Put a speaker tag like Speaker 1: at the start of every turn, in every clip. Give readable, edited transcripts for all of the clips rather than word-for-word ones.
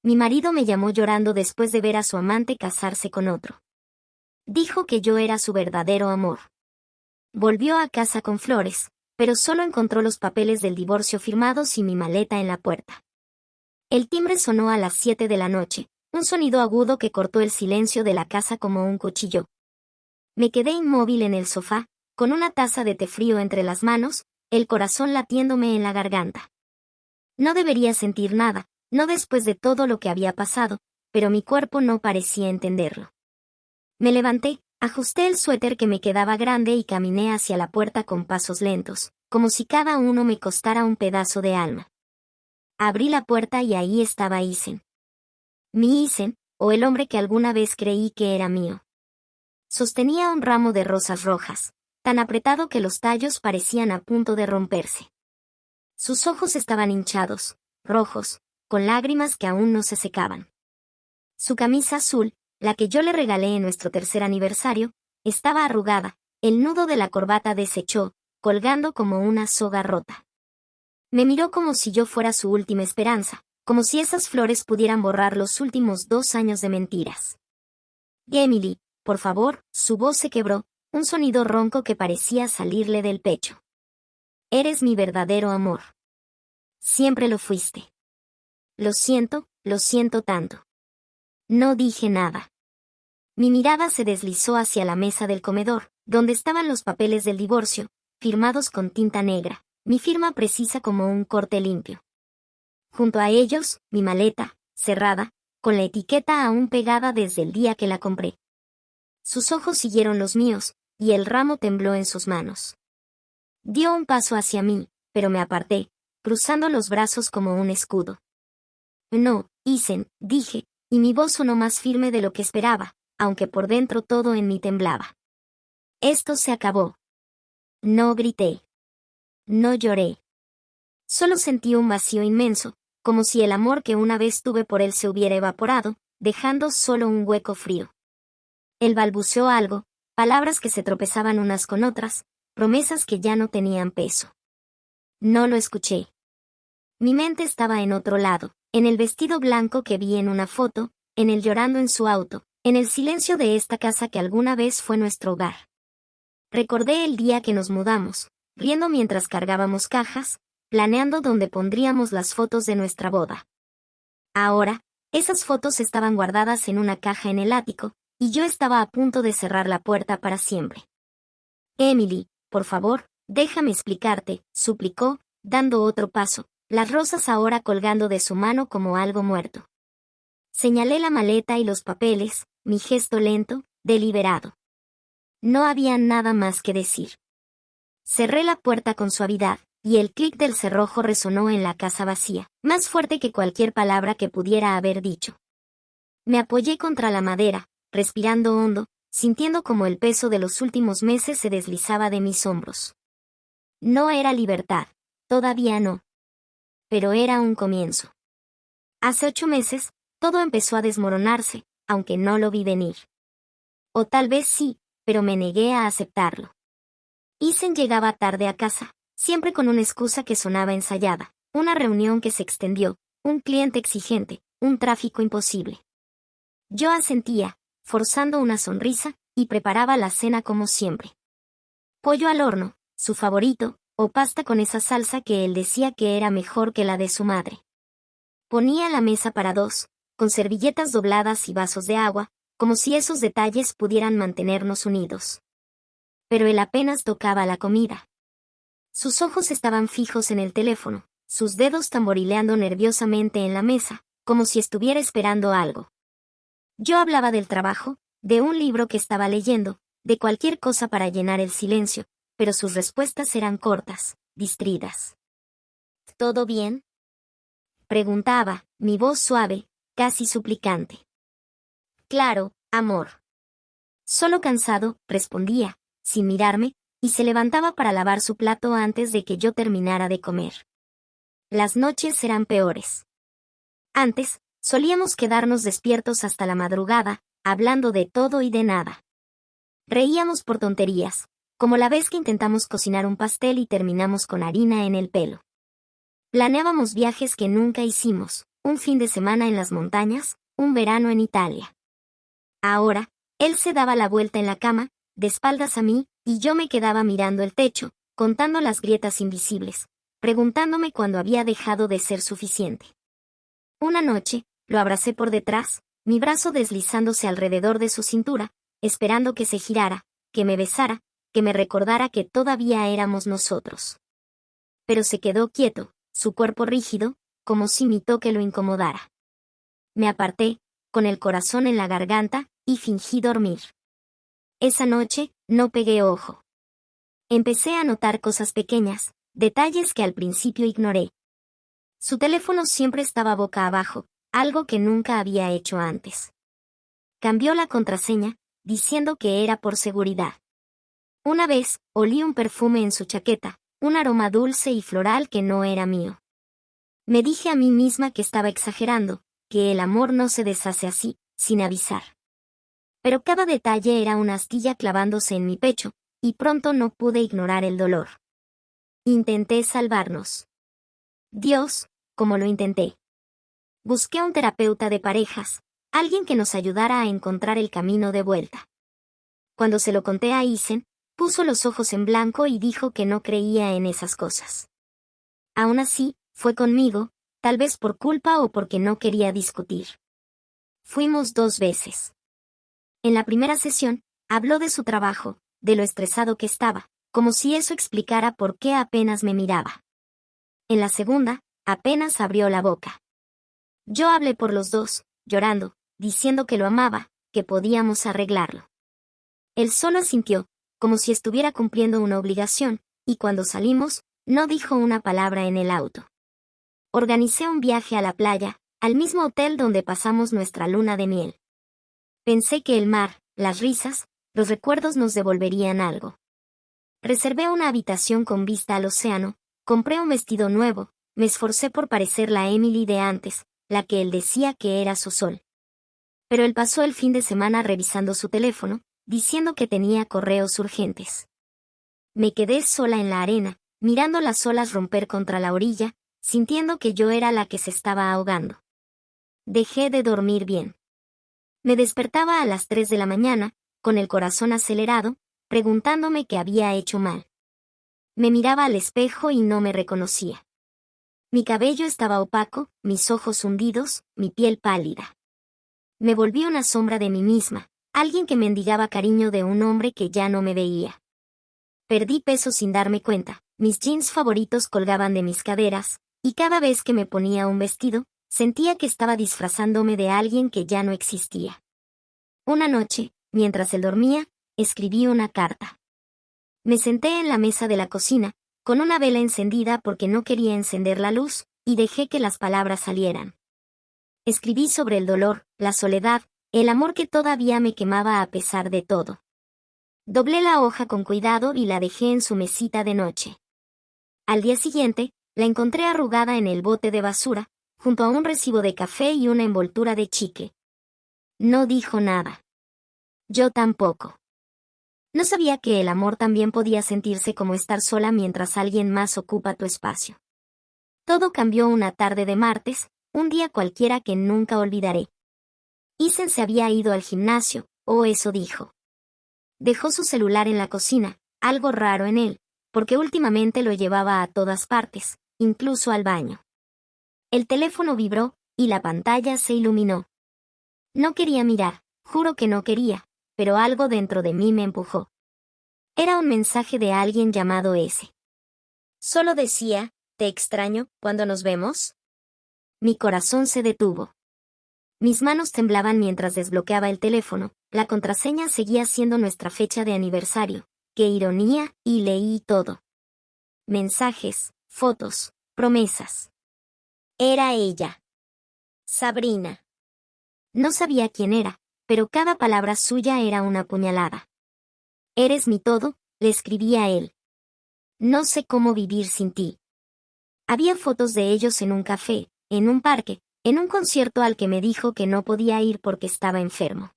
Speaker 1: Mi marido me llamó llorando después de ver a su amante casarse con otro. Dijo que yo era su verdadero amor. Volvió a casa con flores, pero solo encontró los papeles del divorcio firmados y mi maleta en la puerta. El timbre sonó a las 7 de la noche, un sonido agudo que cortó el silencio de la casa como un cuchillo. Me quedé inmóvil en el sofá, con una taza de té frío entre las manos, el corazón latiéndome en la garganta. No debería sentir nada, no después de todo lo que había pasado, pero mi cuerpo no parecía entenderlo. Me levanté, ajusté el suéter que me quedaba grande y caminé hacia la puerta con pasos lentos, como si cada uno me costara un pedazo de alma. Abrí la puerta y ahí estaba Isen. Mi Isen, o el hombre que alguna vez creí que era mío. Sostenía un ramo de rosas rojas, tan apretado que los tallos parecían a punto de romperse. Sus ojos estaban hinchados, rojos, con lágrimas que aún no se secaban. Su camisa azul, la que yo le regalé en nuestro tercer aniversario, estaba arrugada, el nudo de la corbata deshecho, colgando como una soga rota. Me miró como si yo fuera su última esperanza, como si esas flores pudieran borrar los últimos 2 años de mentiras. Emily, por favor, su voz se quebró, un sonido ronco que parecía salirle del pecho. Eres mi verdadero amor. Siempre lo fuiste. Lo siento tanto. No dije nada. Mi mirada se deslizó hacia la mesa del comedor, donde estaban los papeles del divorcio, firmados con tinta negra, mi firma precisa como un corte limpio. Junto a ellos, mi maleta, cerrada, con la etiqueta aún pegada desde el día que la compré. Sus ojos siguieron los míos, y el ramo tembló en sus manos. Dio un paso hacia mí, pero me aparté, cruzando los brazos como un escudo. No, Isen, dije, y mi voz sonó más firme de lo que esperaba, aunque por dentro todo en mí temblaba. Esto se acabó. No grité. No lloré. Solo sentí un vacío inmenso, como si el amor que una vez tuve por él se hubiera evaporado, dejando solo un hueco frío. Él balbuceó algo, palabras que se tropezaban unas con otras, promesas que ya no tenían peso. No lo escuché. Mi mente estaba en otro lado, en el vestido blanco que vi en una foto, en él llorando en su auto, en el silencio de esta casa que alguna vez fue nuestro hogar. Recordé el día que nos mudamos, riendo mientras cargábamos cajas, planeando dónde pondríamos las fotos de nuestra boda. Ahora, esas fotos estaban guardadas en una caja en el ático, y yo estaba a punto de cerrar la puerta para siempre. Emily, por favor, déjame explicarte, suplicó, dando otro paso, las rosas ahora colgando de su mano como algo muerto. Señalé la maleta y los papeles, mi gesto lento, deliberado. No había nada más que decir. Cerré la puerta con suavidad, y el clic del cerrojo resonó en la casa vacía, más fuerte que cualquier palabra que pudiera haber dicho. Me apoyé contra la madera, respirando hondo, sintiendo como el peso de los últimos meses se deslizaba de mis hombros. No era libertad, todavía no. Pero era un comienzo. Hace 8 meses, todo empezó a desmoronarse, aunque no lo vi venir. O tal vez sí, pero me negué a aceptarlo. Isen llegaba tarde a casa, siempre con una excusa que sonaba ensayada, una reunión que se extendió, un cliente exigente, un tráfico imposible. Yo asentía, forzando una sonrisa, y preparaba la cena como siempre. Pollo al horno, su favorito, o pasta con esa salsa que él decía que era mejor que la de su madre. Ponía la mesa para 2, con servilletas dobladas y vasos de agua, como si esos detalles pudieran mantenernos unidos. Pero él apenas tocaba la comida. Sus ojos estaban fijos en el teléfono, sus dedos tamborileando nerviosamente en la mesa, como si estuviera esperando algo. Yo hablaba del trabajo, de un libro que estaba leyendo, de cualquier cosa para llenar el silencio, pero sus respuestas eran cortas, distraídas. ¿Todo bien?, preguntaba, mi voz suave, casi suplicante. Claro, amor. Solo cansado, respondía, sin mirarme, y se levantaba para lavar su plato antes de que yo terminara de comer. Las noches eran peores. Antes, solíamos quedarnos despiertos hasta la madrugada, hablando de todo y de nada. Reíamos por tonterías, como la vez que intentamos cocinar un pastel y terminamos con harina en el pelo. Planeábamos viajes que nunca hicimos, un fin de semana en las montañas, un verano en Italia. Ahora, él se daba la vuelta en la cama, de espaldas a mí, y yo me quedaba mirando el techo, contando las grietas invisibles, preguntándome cuándo había dejado de ser suficiente. Una noche, lo abracé por detrás, mi brazo deslizándose alrededor de su cintura, esperando que se girara, que me besara, que me recordara que todavía éramos nosotros. Pero se quedó quieto, su cuerpo rígido, como si mi toque lo incomodara. Me aparté, con el corazón en la garganta, y fingí dormir. Esa noche, no pegué ojo. Empecé a notar cosas pequeñas, detalles que al principio ignoré. Su teléfono siempre estaba boca abajo, algo que nunca había hecho antes. Cambió la contraseña, diciendo que era por seguridad. Una vez, olí un perfume en su chaqueta, un aroma dulce y floral que no era mío. Me dije a mí misma que estaba exagerando, que el amor no se deshace así, sin avisar. Pero cada detalle era una astilla clavándose en mi pecho, y pronto no pude ignorar el dolor. Intenté salvarnos. Dios, como lo intenté. Busqué a un terapeuta de parejas, alguien que nos ayudara a encontrar el camino de vuelta. Cuando se lo conté a Isen, puso los ojos en blanco y dijo que no creía en esas cosas. Aún así, fue conmigo, tal vez por culpa o porque no quería discutir. Fuimos 2 veces. En la primera sesión, habló de su trabajo, de lo estresado que estaba, como si eso explicara por qué apenas me miraba. En la segunda, apenas abrió la boca. Yo hablé por los dos, llorando, diciendo que lo amaba, que podíamos arreglarlo. Él solo asintió, como si estuviera cumpliendo una obligación, y cuando salimos, no dijo una palabra en el auto. Organicé un viaje a la playa, al mismo hotel donde pasamos nuestra luna de miel. Pensé que el mar, las risas, los recuerdos nos devolverían algo. Reservé una habitación con vista al océano, compré un vestido nuevo, me esforcé por parecer la Emily de antes, la que él decía que era su sol. Pero él pasó el fin de semana revisando su teléfono, diciendo que tenía correos urgentes. Me quedé sola en la arena, mirando las olas romper contra la orilla, sintiendo que yo era la que se estaba ahogando. Dejé de dormir bien. Me despertaba a las 3 de la mañana, con el corazón acelerado, preguntándome qué había hecho mal. Me miraba al espejo y no me reconocía. Mi cabello estaba opaco, mis ojos hundidos, mi piel pálida. Me volví una sombra de mí misma, alguien que mendigaba cariño de un hombre que ya no me veía. Perdí peso sin darme cuenta, mis jeans favoritos colgaban de mis caderas, y cada vez que me ponía un vestido, sentía que estaba disfrazándome de alguien que ya no existía. Una noche, mientras él dormía, escribí una carta. Me senté en la mesa de la cocina, con una vela encendida porque no quería encender la luz, y dejé que las palabras salieran. Escribí sobre el dolor, la soledad, el amor que todavía me quemaba a pesar de todo. Doblé la hoja con cuidado y la dejé en su mesita de noche. Al día siguiente, la encontré arrugada en el bote de basura, junto a un recibo de café y una envoltura de chicle. No dijo nada. Yo tampoco. No sabía que el amor también podía sentirse como estar sola mientras alguien más ocupa tu espacio. Todo cambió una tarde de martes, un día cualquiera que nunca olvidaré. Isen se había ido al gimnasio, o eso dijo. Dejó su celular en la cocina, algo raro en él, porque últimamente lo llevaba a todas partes, incluso al baño. El teléfono vibró, y la pantalla se iluminó. No quería mirar, juro que no quería, pero algo dentro de mí me empujó. Era un mensaje de alguien llamado S. Solo decía, ¿te extraño cuando nos vemos? Mi corazón se detuvo. Mis manos temblaban mientras desbloqueaba el teléfono, la contraseña seguía siendo nuestra fecha de aniversario. ¡Qué ironía! Y leí todo. Mensajes, fotos, promesas. Era ella. Sabrina. No sabía quién era, pero cada palabra suya era una puñalada. Eres mi todo, le escribí a él. No sé cómo vivir sin ti. Había fotos de ellos en un café, en un parque, en un concierto al que me dijo que no podía ir porque estaba enfermo.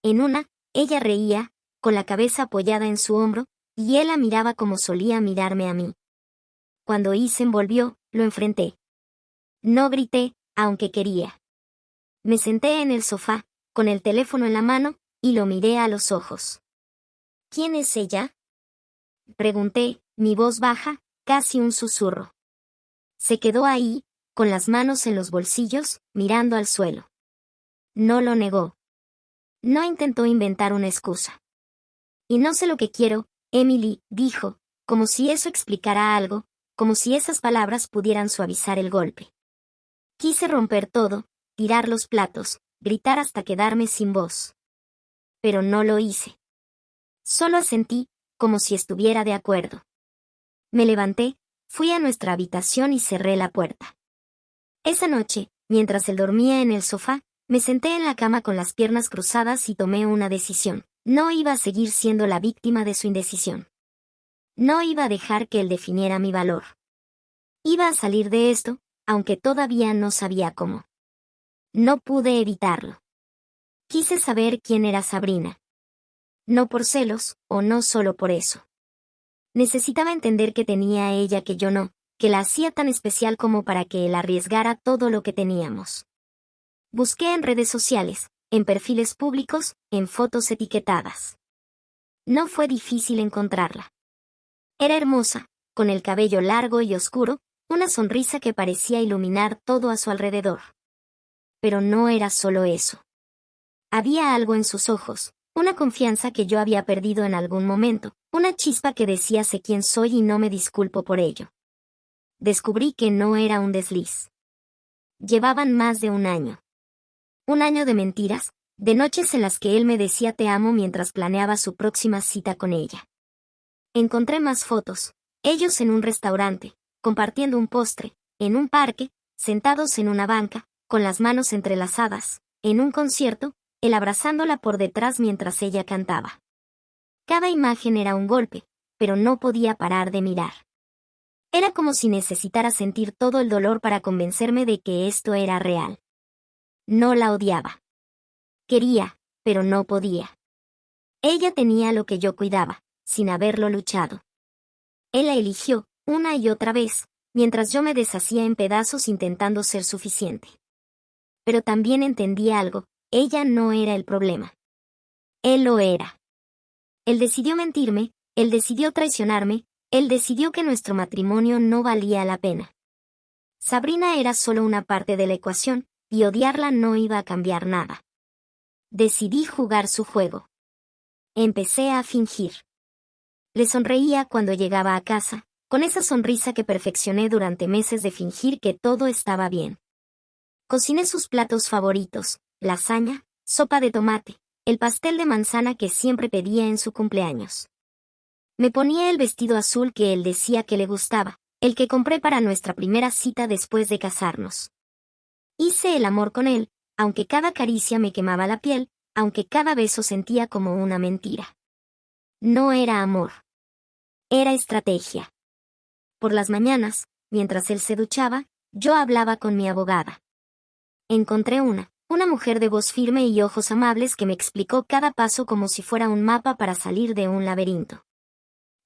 Speaker 1: En una, ella reía, con la cabeza apoyada en su hombro, y él la miraba como solía mirarme a mí. Cuando Isen volvió, lo enfrenté. No grité, aunque quería. Me senté en el sofá, con el teléfono en la mano, y lo miré a los ojos. ¿Quién es ella?, pregunté, mi voz baja, casi un susurro. Se quedó ahí, con las manos en los bolsillos, mirando al suelo. No lo negó. No intentó inventar una excusa. Y no sé lo que quiero, Emily, dijo, como si eso explicara algo, como si esas palabras pudieran suavizar el golpe. Quise romper todo, tirar los platos, gritar hasta quedarme sin voz. Pero no lo hice. Solo asentí, como si estuviera de acuerdo. Me levanté, fui a nuestra habitación y cerré la puerta. Esa noche, mientras él dormía en el sofá, me senté en la cama con las piernas cruzadas y tomé una decisión. No iba a seguir siendo la víctima de su indecisión. No iba a dejar que él definiera mi valor. Iba a salir de esto, aunque todavía no sabía cómo. No pude evitarlo. Quise saber quién era Sabrina. No por celos, o no solo por eso. Necesitaba entender que tenía a ella que yo no, que la hacía tan especial como para que él arriesgara todo lo que teníamos. Busqué en redes sociales, en perfiles públicos, en fotos etiquetadas. No fue difícil encontrarla. Era hermosa, con el cabello largo y oscuro, una sonrisa que parecía iluminar todo a su alrededor. Pero no era solo eso. Había algo en sus ojos, una confianza que yo había perdido en algún momento, una chispa que decía sé quién soy y no me disculpo por ello. Descubrí que no era un desliz. Llevaban más de un año. Un año de mentiras, de noches en las que él me decía te amo mientras planeaba su próxima cita con ella. Encontré más fotos, ellos en un restaurante, compartiendo un postre, en un parque, sentados en una banca, con las manos entrelazadas, en un concierto, él abrazándola por detrás mientras ella cantaba. Cada imagen era un golpe, pero no podía parar de mirar. Era como si necesitara sentir todo el dolor para convencerme de que esto era real. No la odiaba. Quería, pero no podía. Ella tenía lo que yo cuidaba, sin haberlo luchado. Él la eligió, una y otra vez, mientras yo me deshacía en pedazos intentando ser suficiente. Pero también entendí algo, ella no era el problema. Él lo era. Él decidió mentirme, él decidió traicionarme, él decidió que nuestro matrimonio no valía la pena. Sabrina era solo una parte de la ecuación, y odiarla no iba a cambiar nada. Decidí jugar su juego. Empecé a fingir. Le sonreía cuando llegaba a casa, con esa sonrisa que perfeccioné durante meses de fingir que todo estaba bien. Cociné sus platos favoritos, lasaña, sopa de tomate, el pastel de manzana que siempre pedía en su cumpleaños. Me ponía el vestido azul que él decía que le gustaba, el que compré para nuestra primera cita después de casarnos. Hice el amor con él, aunque cada caricia me quemaba la piel, aunque cada beso sentía como una mentira. No era amor. Era estrategia. Por las mañanas, mientras él se duchaba, yo hablaba con mi abogada. Encontré una mujer de voz firme y ojos amables que me explicó cada paso como si fuera un mapa para salir de un laberinto.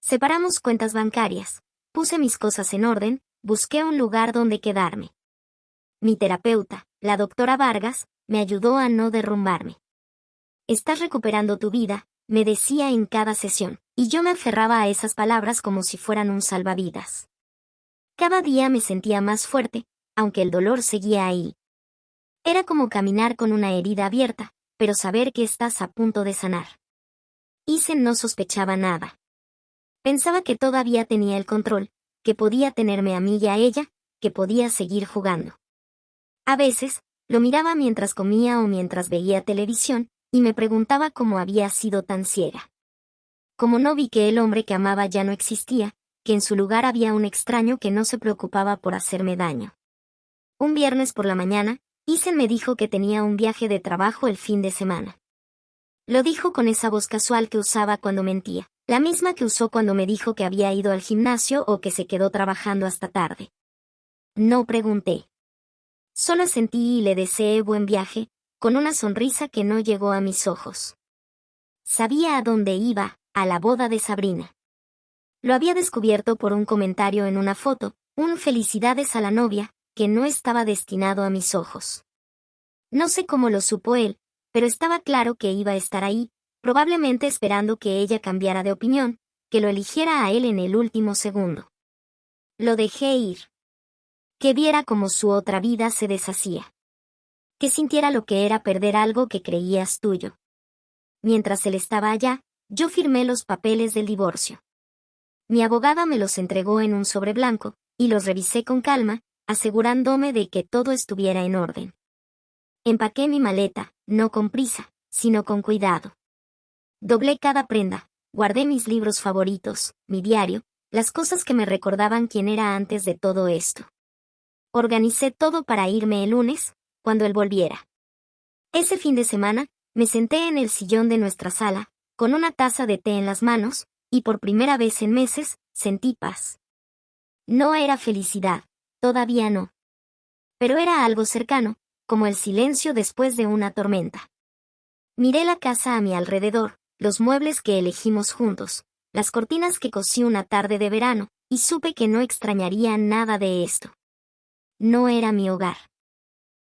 Speaker 1: Separamos cuentas bancarias, puse mis cosas en orden, busqué un lugar donde quedarme. Mi terapeuta, la doctora Vargas, me ayudó a no derrumbarme. Estás recuperando tu vida, me decía en cada sesión, y yo me aferraba a esas palabras como si fueran un salvavidas. Cada día me sentía más fuerte, aunque el dolor seguía ahí. Era como caminar con una herida abierta, pero saber que estás a punto de sanar. Isen no sospechaba nada. Pensaba que todavía tenía el control, que podía tenerme a mí y a ella, que podía seguir jugando. A veces, lo miraba mientras comía o mientras veía televisión, y me preguntaba cómo había sido tan ciega. Como no vi que el hombre que amaba ya no existía, que en su lugar había un extraño que no se preocupaba por hacerme daño. Un viernes por la mañana, Isen me dijo que tenía un viaje de trabajo el fin de semana. Lo dijo con esa voz casual que usaba cuando mentía, la misma que usó cuando me dijo que había ido al gimnasio o que se quedó trabajando hasta tarde. No pregunté. Solo sentí y le deseé buen viaje, con una sonrisa que no llegó a mis ojos. Sabía a dónde iba, a la boda de Sabrina. Lo había descubierto por un comentario en una foto, un felicidades a la novia, que no estaba destinado a mis ojos. No sé cómo lo supo él, pero estaba claro que iba a estar ahí, probablemente esperando que ella cambiara de opinión, que lo eligiera a él en el último segundo. Lo dejé ir. Que viera cómo su otra vida se deshacía. Que sintiera lo que era perder algo que creías tuyo. Mientras él estaba allá, yo firmé los papeles del divorcio. Mi abogada me los entregó en un sobre blanco, y los revisé con calma, asegurándome de que todo estuviera en orden. Empaqué mi maleta, no con prisa, sino con cuidado. Doblé cada prenda, guardé mis libros favoritos, mi diario, las cosas que me recordaban quién era antes de todo esto. Organicé todo para irme el lunes, cuando él volviera. Ese fin de semana, me senté en el sillón de nuestra sala, con una taza de té en las manos, y por primera vez en meses, sentí paz. No era felicidad, todavía no. Pero era algo cercano, como el silencio después de una tormenta. Miré la casa a mi alrededor, los muebles que elegimos juntos, las cortinas que cosí una tarde de verano, y supe que no extrañaría nada de esto. No era mi hogar.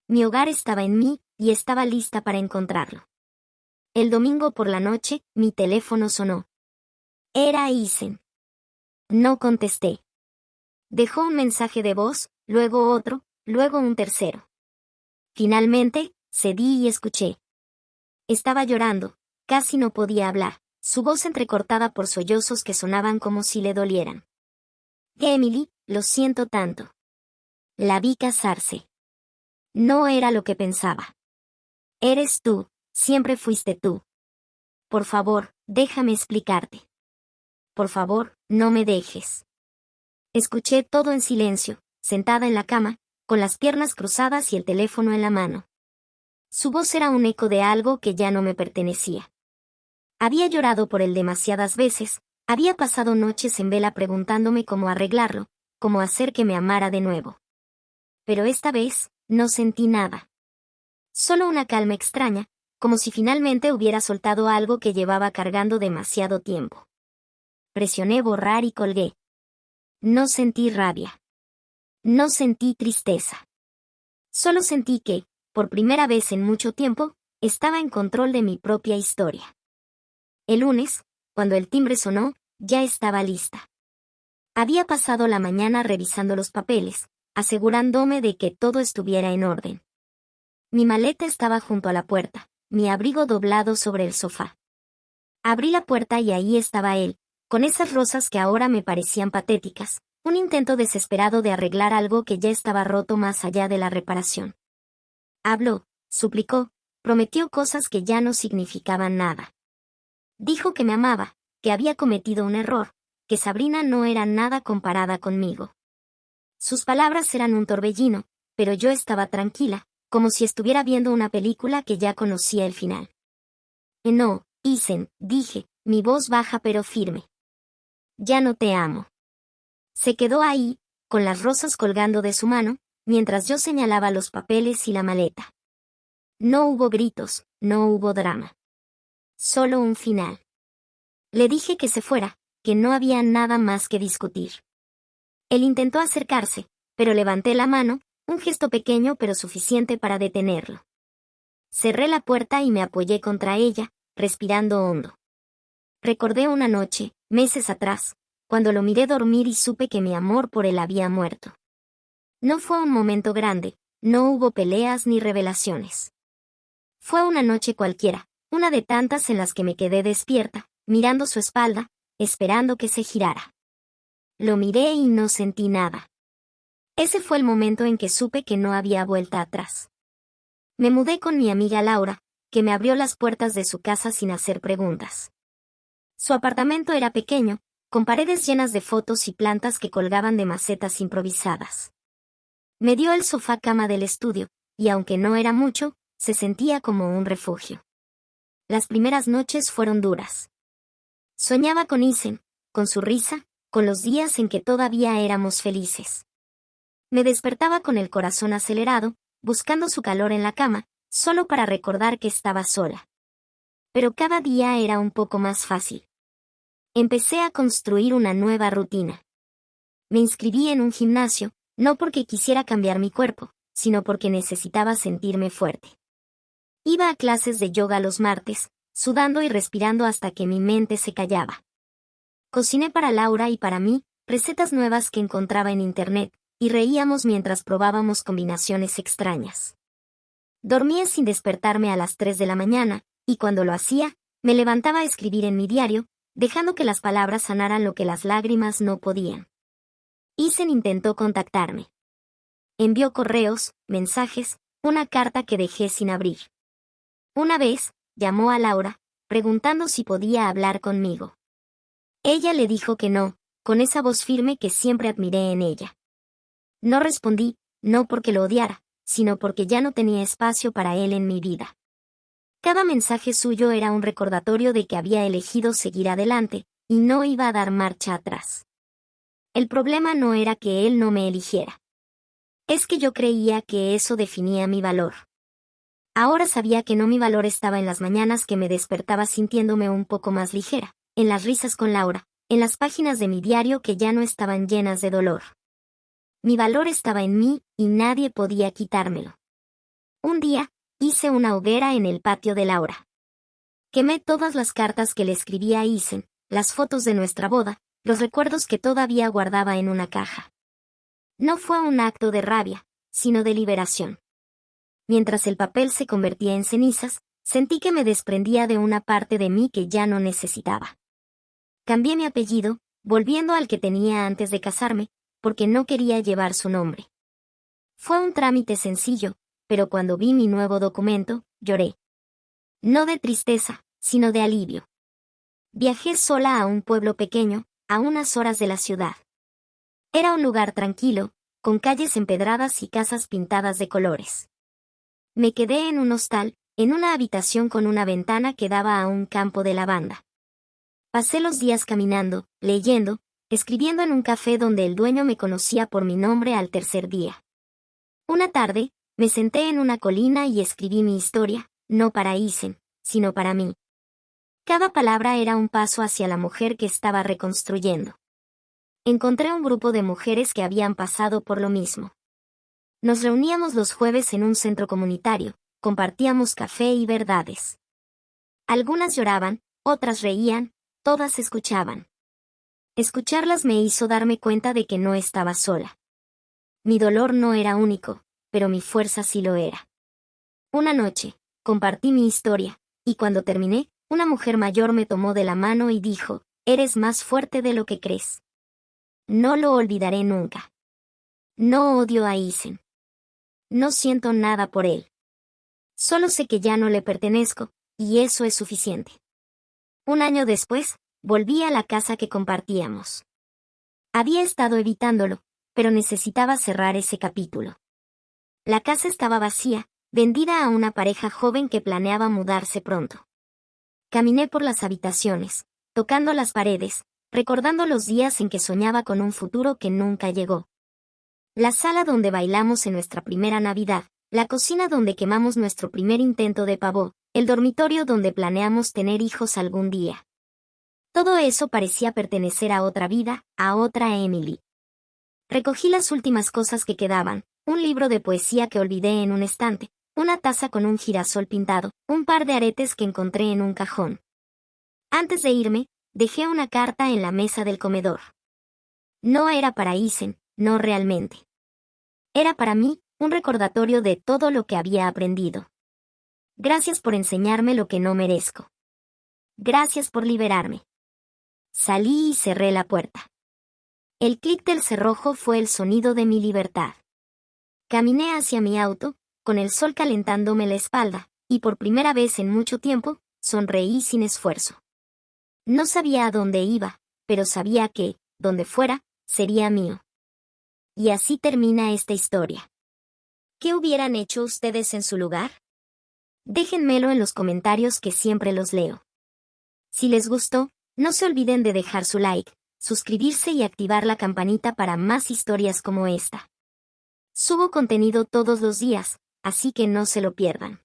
Speaker 1: Mi hogar estaba en mí, y estaba lista para encontrarlo. El domingo por la noche, mi teléfono sonó. Era Isen. No contesté. Dejó un mensaje de voz, luego otro, luego un tercero. Finalmente, cedí y escuché. Estaba llorando, casi no podía hablar, su voz entrecortada por sollozos que sonaban como si le dolieran. Emily, lo siento tanto. La vi casarse. No era lo que pensaba. Eres tú, siempre fuiste tú. Por favor, déjame explicarte. Por favor, no me dejes. Escuché todo en silencio, sentada en la cama, con las piernas cruzadas y el teléfono en la mano. Su voz era un eco de algo que ya no me pertenecía. Había llorado por él demasiadas veces, había pasado noches en vela preguntándome cómo arreglarlo, cómo hacer que me amara de nuevo. Pero esta vez, no sentí nada. Solo una calma extraña, como si finalmente hubiera soltado algo que llevaba cargando demasiado tiempo. Presioné borrar y colgué. No sentí rabia. No sentí tristeza. Solo sentí que, por primera vez en mucho tiempo, estaba en control de mi propia historia. El lunes, cuando el timbre sonó, ya estaba lista. Había pasado la mañana revisando los papeles, asegurándome de que todo estuviera en orden. Mi maleta estaba junto a la puerta, mi abrigo doblado sobre el sofá. Abrí la puerta y ahí estaba él, con esas rosas que ahora me parecían patéticas, un intento desesperado de arreglar algo que ya estaba roto más allá de la reparación. Habló, suplicó, prometió cosas que ya no significaban nada. Dijo que me amaba, que había cometido un error, que Sabrina no era nada comparada conmigo. Sus palabras eran un torbellino, pero yo estaba tranquila, como si estuviera viendo una película que ya conocía el final. No, Isen, dije, mi voz baja pero firme. Ya no te amo. Se quedó ahí, con las rosas colgando de su mano, mientras yo señalaba los papeles y la maleta. No hubo gritos, no hubo drama. Solo un final. Le dije que se fuera, que no había nada más que discutir. Él intentó acercarse, pero levanté la mano, un gesto pequeño pero suficiente para detenerlo. Cerré la puerta y me apoyé contra ella, respirando hondo. Recordé una noche, meses atrás, cuando lo miré dormir y supe que mi amor por él había muerto. No fue un momento grande, no hubo peleas ni revelaciones. Fue una noche cualquiera, una de tantas en las que me quedé despierta, mirando su espalda, esperando que se girara. Lo miré y no sentí nada. Ese fue el momento en que supe que no había vuelta atrás. Me mudé con mi amiga Laura, que me abrió las puertas de su casa sin hacer preguntas. Su apartamento era pequeño, con paredes llenas de fotos y plantas que colgaban de macetas improvisadas. Me dio el sofá cama del estudio, y aunque no era mucho, se sentía como un refugio. Las primeras noches fueron duras. Soñaba con Isen, con su risa, con los días en que todavía éramos felices. Me despertaba con el corazón acelerado, buscando su calor en la cama, solo para recordar que estaba sola. Pero cada día era un poco más fácil. Empecé a construir una nueva rutina. Me inscribí en un gimnasio, No porque quisiera cambiar mi cuerpo, sino porque necesitaba sentirme fuerte. Iba a clases de yoga los martes, sudando y respirando hasta que mi mente se callaba. Cociné para Laura y para mí, recetas nuevas que encontraba en internet, y reíamos mientras probábamos combinaciones extrañas. Dormía sin despertarme a las 3 de la mañana, y cuando lo hacía, me levantaba a escribir en mi diario, dejando que las palabras sanaran lo que las lágrimas no podían. Isen intentó contactarme. Envió correos, mensajes, una carta que dejé sin abrir. Una vez, llamó a Laura, preguntando si podía hablar conmigo. Ella le dijo que no, con esa voz firme que siempre admiré en ella. No respondí, no porque lo odiara, sino porque ya no tenía espacio para él en mi vida. Cada mensaje suyo era un recordatorio de que había elegido seguir adelante, y no iba a dar marcha atrás. El problema no era que él no me eligiera. Es que yo creía que eso definía mi valor. Ahora sabía que no, mi valor estaba en las mañanas que me despertaba sintiéndome un poco más ligera, en las risas con Laura, en las páginas de mi diario que ya no estaban llenas de dolor. Mi valor estaba en mí, y nadie podía quitármelo. Un día, hice una hoguera en el patio de Laura. Quemé todas las cartas que le escribía a Isen, las fotos de nuestra boda, los recuerdos que todavía guardaba en una caja. No fue un acto de rabia, sino de liberación. Mientras el papel se convertía en cenizas, sentí que me desprendía de una parte de mí que ya no necesitaba. Cambié mi apellido, volviendo al que tenía antes de casarme, porque no quería llevar su nombre. Fue un trámite sencillo, pero cuando vi mi nuevo documento, lloré. No de tristeza, sino de alivio. Viajé sola a un pueblo pequeño, a unas horas de la ciudad. Era un lugar tranquilo, con calles empedradas y casas pintadas de colores. Me quedé en un hostal, en una habitación con una ventana que daba a un campo de lavanda. Pasé los días caminando, leyendo, escribiendo en un café donde el dueño me conocía por mi nombre al tercer día. Una tarde, me senté en una colina y escribí mi historia, no para Isen, sino para mí. Cada palabra era un paso hacia la mujer que estaba reconstruyendo. Encontré un grupo de mujeres que habían pasado por lo mismo. Nos reuníamos los jueves en un centro comunitario, compartíamos café y verdades. Algunas lloraban, otras reían, todas escuchaban. Escucharlas me hizo darme cuenta de que no estaba sola. Mi dolor no era único, pero mi fuerza sí lo era. Una noche, compartí mi historia, y cuando terminé, una mujer mayor me tomó de la mano y dijo, «Eres más fuerte de lo que crees». No lo olvidaré nunca. No odio a Isen. No siento nada por él. Solo sé que ya no le pertenezco, y eso es suficiente. Un año después, volví a la casa que compartíamos. Había estado evitándolo, pero necesitaba cerrar ese capítulo. La casa estaba vacía, vendida a una pareja joven que planeaba mudarse pronto. Caminé por las habitaciones, tocando las paredes, recordando los días en que soñaba con un futuro que nunca llegó. La sala donde bailamos en nuestra primera Navidad, la cocina donde quemamos nuestro primer intento de pavó, el dormitorio donde planeamos tener hijos algún día. Todo eso parecía pertenecer a otra vida, a otra Emily. Recogí las últimas cosas que quedaban, un libro de poesía que olvidé en un estante, una taza con un girasol pintado, un par de aretes que encontré en un cajón. Antes de irme, dejé una carta en la mesa del comedor. No era para Isen, no realmente. Era para mí, un recordatorio de todo lo que había aprendido. Gracias por enseñarme lo que no merezco. Gracias por liberarme. Salí y cerré la puerta. El clic del cerrojo fue el sonido de mi libertad. Caminé hacia mi auto, con el sol calentándome la espalda, y por primera vez en mucho tiempo, sonreí sin esfuerzo. No sabía a dónde iba, pero sabía que, donde fuera, sería mío. Y así termina esta historia. ¿Qué hubieran hecho ustedes en su lugar? Déjenmelo en los comentarios que siempre los leo. Si les gustó, no se olviden de dejar su like, suscribirse y activar la campanita para más historias como esta. Subo contenido todos los días, así que no se lo pierdan.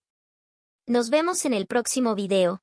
Speaker 1: Nos vemos en el próximo video.